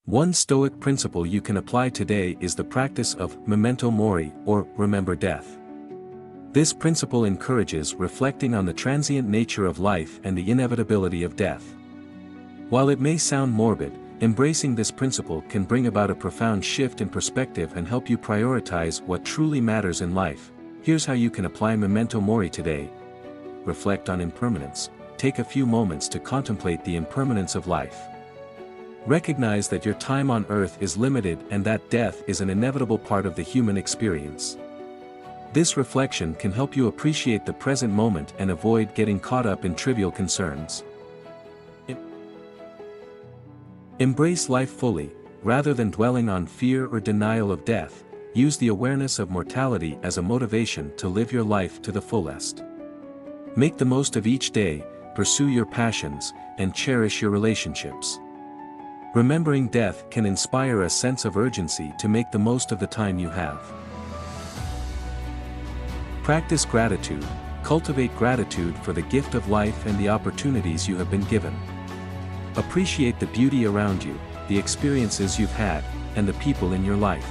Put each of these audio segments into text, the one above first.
One Stoic principle you can apply today is the practice of Memento Mori, or remember death. This principle encourages reflecting on the transient nature of life and the inevitability of death. While it may sound morbid, embracing this principle can bring about a profound shift in perspective and help you prioritize what truly matters in life. Here's how you can apply Memento Mori today. Reflect on impermanence. Take a few moments to contemplate the impermanence of life. Recognize that your time on earth is limited and that death is an inevitable part of the human experience. This reflection can help you appreciate the present moment and avoid getting caught up in trivial concerns. Embrace life fully, rather than dwelling on fear or denial of death. Use the awareness of mortality as a motivation to live your life to the fullest. Make the most of each day, pursue your passions, and cherish your relationships. Remembering death can inspire a sense of urgency to make the most of the time you have. Practice gratitude. Cultivate gratitude for the gift of life and the opportunities you have been given. Appreciate the beauty around you, the experiences you've had, and the people in your life.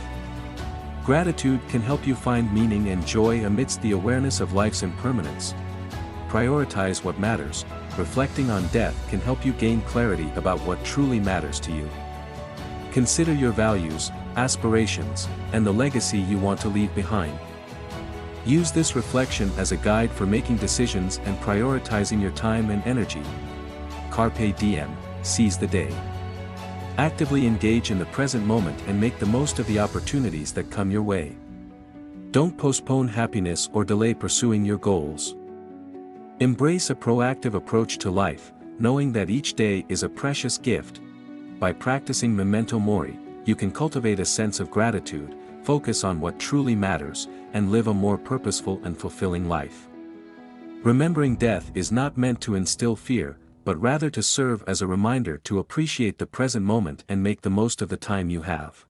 Gratitude can help you find meaning and joy amidst the awareness of life's impermanence. Prioritize what matters. Reflecting on death can help you gain clarity about what truly matters to you. Consider your values, aspirations, and the legacy you want to leave behind. Use this reflection as a guide for making decisions and prioritizing your time and energy. Carpe diem, seize the day. Actively engage in the present moment and make the most of the opportunities that come your way. Don't postpone happiness or delay pursuing your goals. Embrace a proactive approach to life, knowing that each day is a precious gift. By practicing Memento Mori, you can cultivate a sense of gratitude, focus on what truly matters, and live a more purposeful and fulfilling life. Remembering death is not meant to instill fear, but rather to serve as a reminder to appreciate the present moment and make the most of the time you have.